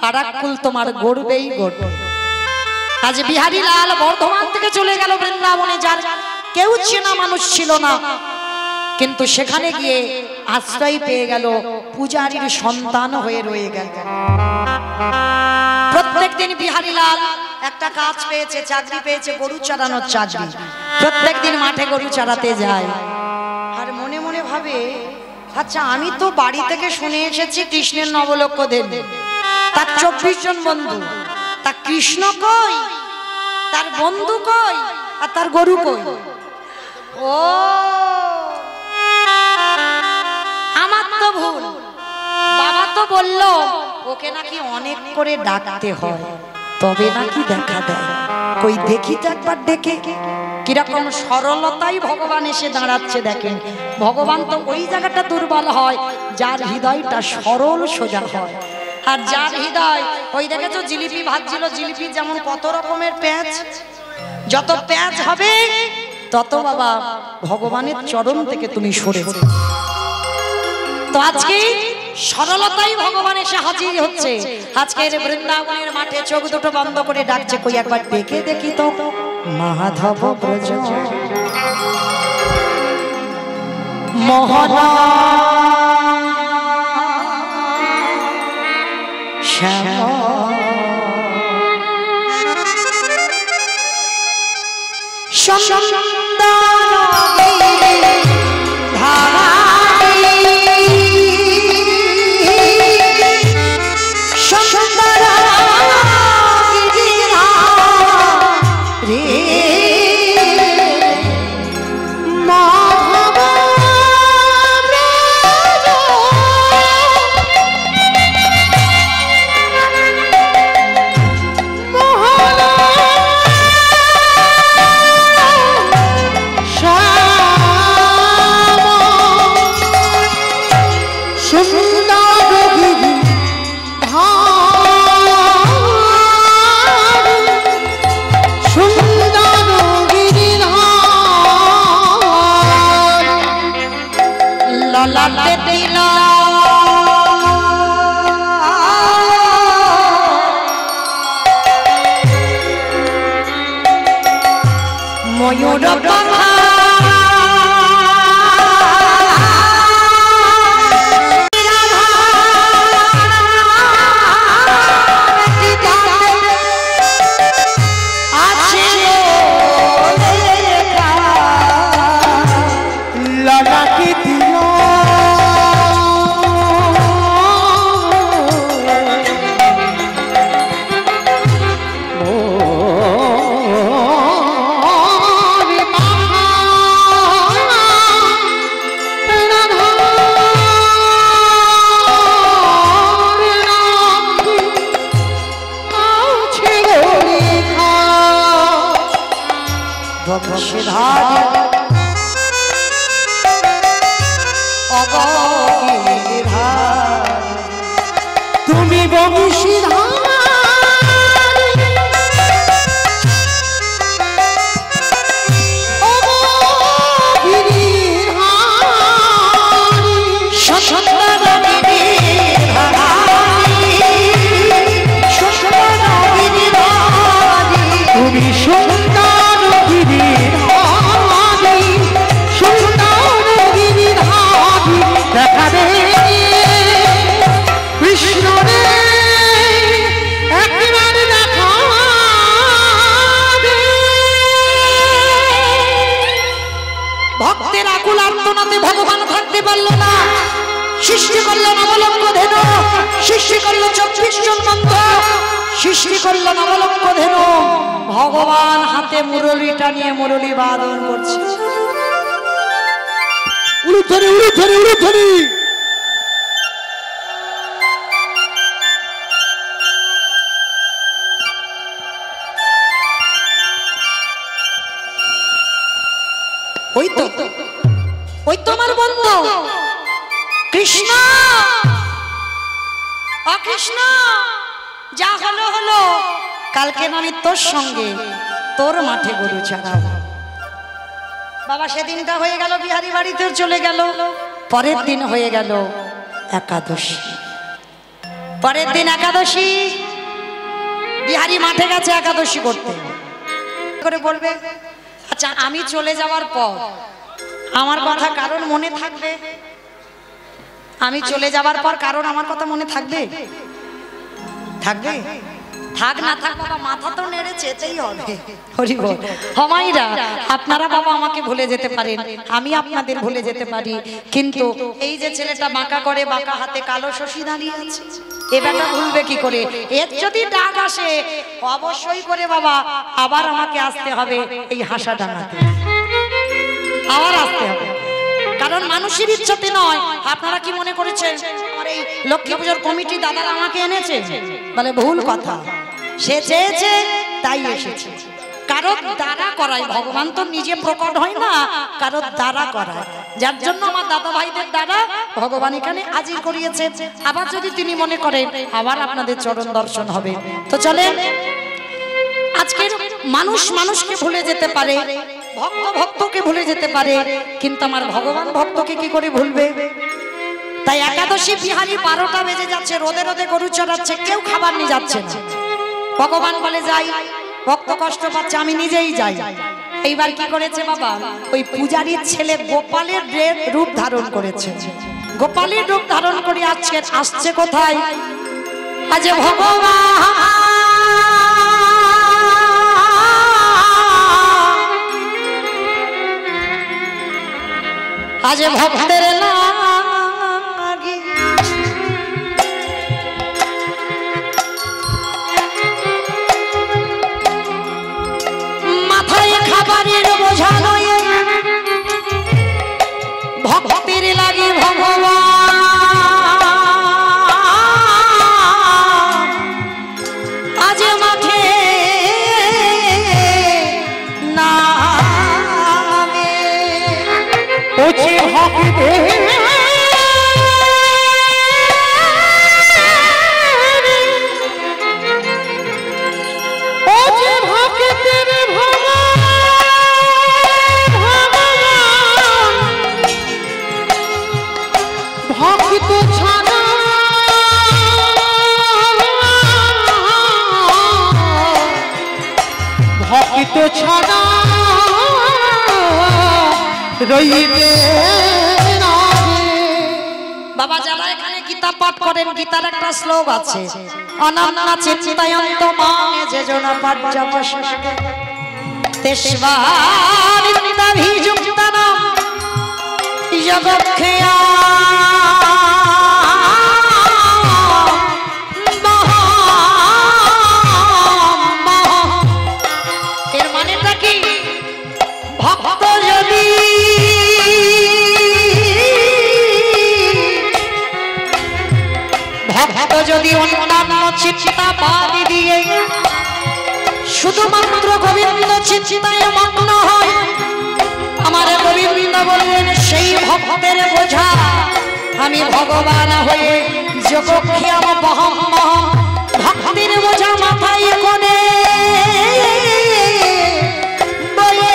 Speaker 1: আর এক কুল তোমার গড়বেই গড়বে। আজ বিহারী লাল বর্ধমান থেকে চলে গেল বৃন্দাবনে, যার কেউ চেনা মানুষ ছিল না, কিন্তু সেখানে গিয়ে আশ্রয় পেয়ে গেল, পূজারীর সন্তান হয়ে রয়ে গেল। প্রত্যেক দিন বিহারী লাল একটা কাজ পেয়েছে, চাকরি পেয়েছে, গরু চড়ানোর চাকরি। প্রত্যেক দিন মাঠে গরু চড়াতে যায়, আর মনে মনে ভাবে, আচ্ছা আমি তো বাড়ি থেকে শুনে এসেছি কৃষ্ণের নবলক্ষ দেব, তার 24 জন বন্ধু, তা কৃষ্ণ কই, তার বন্ধু কই, আর তার গরু কই? ও আমার তো ভুল। বাবা তো বলল ওকে নাকি অনেক করে ডাকতে হয়, তবে নাকি দেখা দেয়। কই দেখি তো একবার ডেকে। কিরকম সরলতাই ভগবান এসে দাঁড়াচ্ছে দেখেন। ভগবান তো ওই জায়গাটা দুর্বল হয় যার হৃদয়টা সরল সোজা হয়। আর যার হৃদয়, ওই দেখেছো জিলিপি ভাজছিল, জিলিপি যেমন কত রকমের প্যাঁচ, যত প্যাঁচ হবে তত বাবা ভগবানের চরণ থেকে তুমি সরে। তো আজকে সরলতাই ভগবান এসে হাজির হচ্ছে। আজকের বৃন্দাবনের মাঠে চোখ দুটো বন্ধ করে ডাকছে, কই একবার ডেকে দেখি তো মাধব ব্রজ মোহন শ্যাম
Speaker 2: তুমি বংশীধার
Speaker 1: ভগবান থাকতে পারলো না, সৃষ্টি করলো নবলক্ষ ধেনু, সৃষ্টি করলো 24 জন মন্ত্র, সৃষ্টি করলো নবলক্ষ ধেনু। ভগবান হাতে মুরলিটা নিয়ে মুরলি বাদন করছে।
Speaker 2: উড়ুধরি উড়ুধরি উড়ুধরি
Speaker 1: ওই তোমার বন্ধু কৃষ্ণ, কৃষ্ণ যা হলো হলো, কালকে আমি তোর সঙ্গে তোর মাঠে গরু চড়াবো। বাবা সেদিনটা হয়ে গেল, বিহারি বাড়িতে চলে গেল। পরের দিন হয়ে গেল একাদশী। পরের দিন একাদশী, বিহারি মাঠে গেছে একাদশী করতে। করে বলবে, আচ্ছা আমি চলে যাওয়ার পর আমার কথা কারণ মনে থাকবে? আমি চলে যাওয়ার পর কারণ আমার কথা মনে থাকবে? থাকবে? থাক না থাক বাবা, মাথা তো নেড়ে চেতেই হবে। হরি বল। হমাইরা, আপনারা বাবা আমাকে ভুলে যেতে পারেন, আমি আপনাদের ভুলে যেতে পারি, কিন্তু এই যে ছেলেটা বাঁকা করে, বাঁকা হাতে কালো শশী দাঁড়িয়ে আছে, এ বেটা ভুলবে কি করে? এর যদি ডাক আসে অবশ্যই করে বাবা আবার আমাকে আসতে হবে এই হাসা ডাঙাতে, আবার আসতে হবে। কারণ মানুষের ইচ্ছাতে নয়। আপনারা কি মনে করেছেন আমার এই লক্ষ্মী পুজোর কমিটি দাদারা আমাকে এনেছে? বলে ভুল কথা, সে চেয়েছে তাই এসেছে। কারোর দ্বারা করায়, ভগবান তো নিজে প্রকট হয় না, কারোর দ্বারা করায়। যার জন্য আমার দাদা ভাইদের দ্বারা ভগবান এখানে হাজির করিয়েছে। আবার যদি তিনি মনে করেন আবার আপনাদের চরণ দর্শন হবে। তো চলেন, আজকের মানুষ মানুষকে ভুলে যেতে পারে, ভক্ত ভক্তকে ভুলে যেতে পারে, কিন্তু আমার ভগবান ভক্তকে কি করে ভুলবে? তাই একাদশী বিহারি 12টা বেজে যাচ্ছে, রোদে রোদে গরু চড়াচ্ছে, কেউ খাবার নিয়ে যাচ্ছে না। ভগবান বলে যাই, ভক্ত কষ্ট পাচ্ছে, আমি নিজেই যাই। এইবার কি করেছে বাবা? ওই পূজারীর ছেলে গোপালের রূপ ধারণ করেছে। গোপালের রূপ ধারণ করে আজকে আসছে কোথায়? আজ ভগবান আজ ভক্তের লাগি মাথায় খাবারের বোঝা নয়, ভক্তের লাগি ভগবান আজ মাঠে নামে।
Speaker 2: ওছে হকিতে ওছে ভক্তির ভগবান ভক্ত ছাড়া ভক্ত ছাড়া রইবে না।
Speaker 1: বাবা যারা এখানে গীতা পাঠ করেন, গীতার একটা শ্লোক আছে, অনন্যা চিন্তায়ন্ত মাং যেজনা পাঠ জপস্মে তেষ্বারিন্দাভিযুক্তানাম যোগক্ষেয়া এর মানেটা কি? ভক্ত যদি অন্যান্য চিন্তাবাদী দিয়ে শুধুমাত্র গোবিন্দ চিন্তায় মগ্ন হয়, আমার গোবিন্দ বললেন সেই ভক্তের বোঝা আমি ভগবান হয়ে যোগক্ষেম বহম ভক্তির বোঝা মাথায় কোণে বয়ে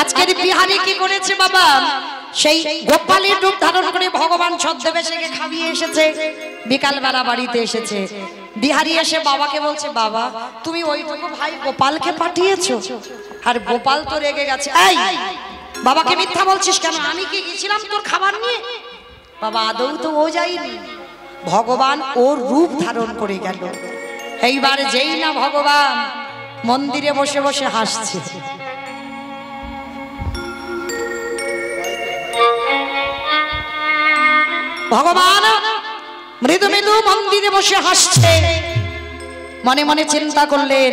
Speaker 1: আজকের বিহারি কি করেছে বাবা? সেই গোপালের রূপ ধারণ করে ভগবান ছদ্মবেশে খাইয়ে এসেছে। বিকালবেলা বাড়িতে এসেছে, বিহারি এসে বাবাকে বলছে, বাবা তুমি ওইটুকু ভাই গোপালকে পাঠিয়েছো? আর গোপাল তো রেগে গেছে, এই বাবাকে মিথ্যা বলছিস কেন? আমি কি গেছিলাম তোর খাবার নিয়ে? বাবা আদৌ তো ও যায়নি, ভগবান ওর রূপ ধারণ করে গেল। এইবার যেই না ভগবান মন্দিরে বসে বসে হাসছে, ভগবান মৃদু মৃদু মন্দিরে বসে হাসছে, মনে মনে চিন্তা করলেন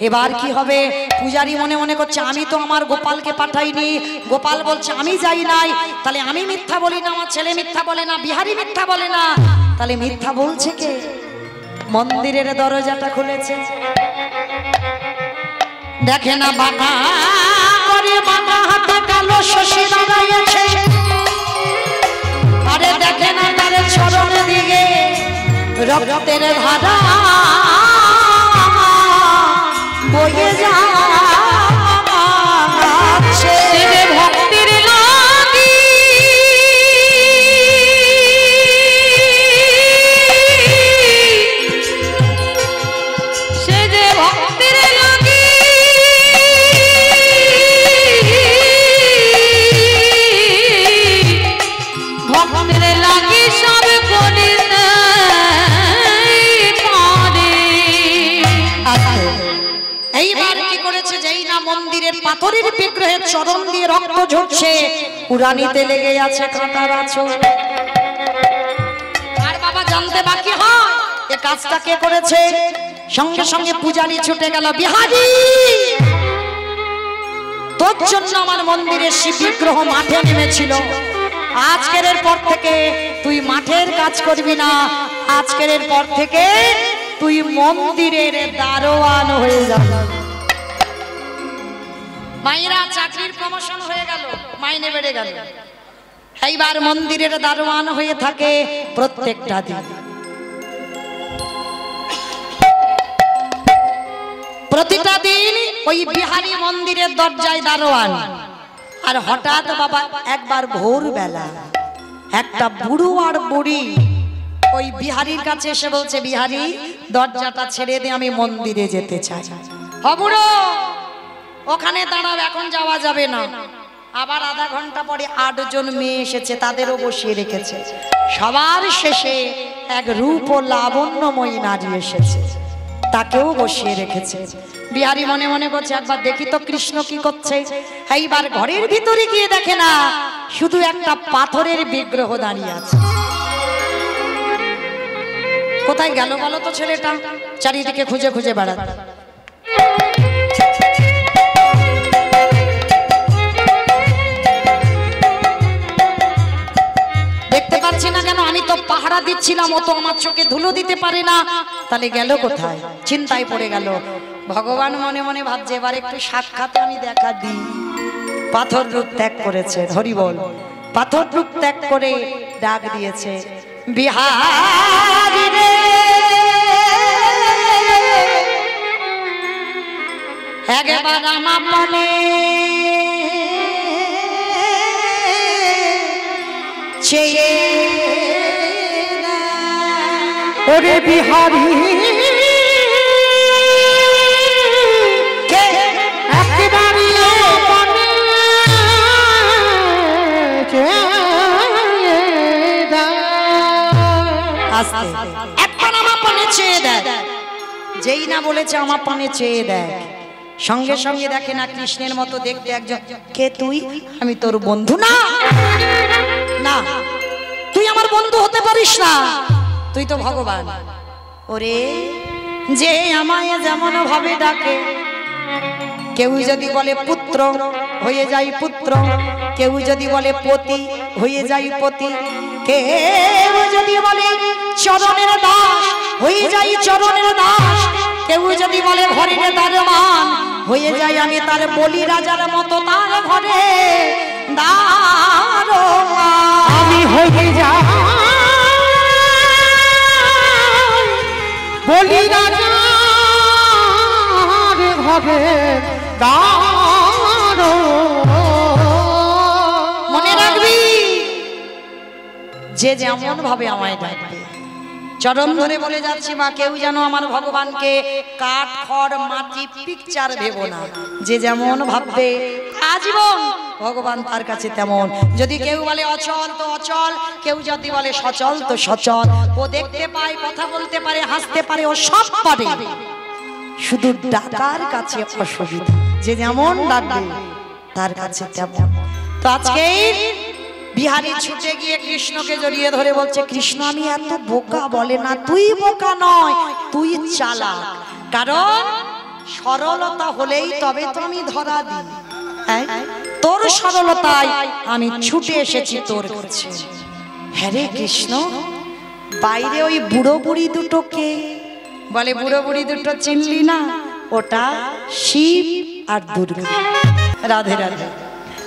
Speaker 1: এবার কি হবে। পূজারী মনে মনে করছে আমি তো আমার গোপালকে পাঠাইনি, গোপাল বলছে আমি যাই নাই, তাহলে আমি মিথ্যা বলি না, আমার ছেলে মিথ্যা বলে না, বিহারী মিথ্যা বলে না, তাহলে মিথ্যা বলছে কে? মন্দিরের দরজাটা খুলেছে, দেখে না বাঁকা করে বাঁকা হাতে কালো শশী দাঁড়িয়েছে, আরে দেখে না তার চরণ দিকে রক্তের ধারা বয়ে যাচ্ছে। ভক্তির লাগি সে যে ভক্তির লাগি ভক্তির লাগি সব করিতে এইবার কি করেছে, যেই না মন্দিরের পাথরের বিগ্রহের চরণ দিয়ে রক্ত ঝরছে, পুরানিতে লেগে আছে কাঁটার আঁচড়। আর বাবা জানতে বাকি হয় এ কাজটা কে করেছে। সঙ্গে সঙ্গে পূজারী ছুটে গেল, বিহারী তোর জন্য আমার মন্দিরের শিব বিগ্রহ মাঠে নেমেছিল, আজকের পর থেকে তুই মাঠের কাজ করবি না, আজকের পর থেকে তুই মন্দিরের দারোয়ান হয়ে যাবি। মায়েরা চাকরির প্রমোশন হয়ে গেল, মাইনে বেড়ে গেল, এইবার মন্দিরের দারোয়ান হয়ে থাকে প্রত্যেকটা দিন। প্রতিটা দিন ওই বিহারী মন্দিরের দরজায় দারোয়ান। আর হঠাৎ বাবা একবার ভোরবেলা একটা বুড়ো আর বুড়ি ওই বিহারীর কাছে এসে বলছে, বিহারী দরজাটা ছেড়ে দে, আমি মন্দিরে যেতে চাই। বুড়ো ওখানে দাঁড়াও, এখন যাওয়া যাবে না। আবার আধা ঘন্টা পরে 8 জন মেয়ে এসেছে, তাদেরও বসিয়ে রেখেছে। সবার শেষে এক রূপ ও লাবণ্যময়ী নারী এসেছে, তাকেও বসিয়ে রেখেছে। বিহারী মনে মনে বলছে একবার দেখি তো কৃষ্ণ কি করছে। এইবার ঘরের ভিতরে গিয়ে দেখে না, শুধু একটা পাথরের বিগ্রহ দাঁড়িয়ে আছে। কোথায় গেল বলো তো ছেলেটা? চারিদিকে খুঁজে খুঁজে বেড়াচ্ছে। দেখতে পাচ্ছি না কেন? আমি তো পাহারা দিচ্ছিলাম, ও তো আমার চোখে ধুলো দিতে পারে না, তাহলে গেল কোথায়? চিন্তায় পড়ে গেল। ভগবান মনে মনে ভাবছে এবার একটু সাক্ষাৎ আমি দেখা দিই। পাথর রূপ ত্যাগ করেছে, হরি বল। পাথর রূপ ত্যাগ করে ডাক দিয়েছে, বিহারী রে একবার আমার মনে চেয়ে
Speaker 2: ওরে বিহারী একেবারে মনে
Speaker 1: আস্তে একবার আমার পানে চেয়ে দেখ। যেই না বলেছে আমার পানে চেয়ে দেখ, সঙ্গে সঙ্গে দেখে না কৃষ্ণের মতো দেখতে একজন। কে তুই? আমি তোর বন্ধু না, না তুই আমার বন্ধু হতে পারিস না, তুই তো ভগবান। ওরে যে আমায় যেমন ভাবে ডাকে, কেউ যদি বলে পুত্র হয়ে যাই পুত্র, কেউ যদি বলে পতি হয়ে যাই পতি, কেউ যদি বলে চরণের দাস হয়ে যাই চরণের দাস, কেউ যদি বলে ঘরের দারোয়ান হয়ে যাই আমি তার বলি রাজার মতো তার ঘরে দারোয়ান।
Speaker 2: আমি হয়ে যাই বলি রাজার ঘরে দারোয়ান।
Speaker 1: মনে রাখবি, যে যেমন ভাবে আমায় ডাকবে, চরণ ধরে বলে যাচ্ছি মা, কেউ যেন আমার ভগবানকে কাঠ খড় মাটি পিকচার ভেবো না। যে যেমন ভাববে আজীবন ভগবান তার কাছে তেমন। যদি কেউ বলে অচল তো অচল, কেউ যদি বলে সচল তো সচল। ও দেখতে পায়, কথা বলতে পারে, হাসতে পারে, ও সব পারে, শুধু ডাকার কাছে অসুবিধা। যে যেমন ডাকবে তার কাছে তেমন। তো আজকে বিহারী ছুটে গিয়ে কৃষ্ণকে জড়িয়ে ধরে বলছে, কৃষ্ণ আমি এত বোকা বলে না, তুই বোকা নয়, তুই চালাক। কারণ সরলতা হলেই তবে তো আমি ধরা দিই। তোর সরলতায় আমি ছুটে এসেছি তোর কাছে। হ্যাঁ রে কৃষ্ণ, বাইরে ওই বুড়ো বুড়ি দুটোকে বলে, বুড়ো বুড়ি দুটো চিনলি না? ওটা শিব আর দুর্গা। রাধে রাধে।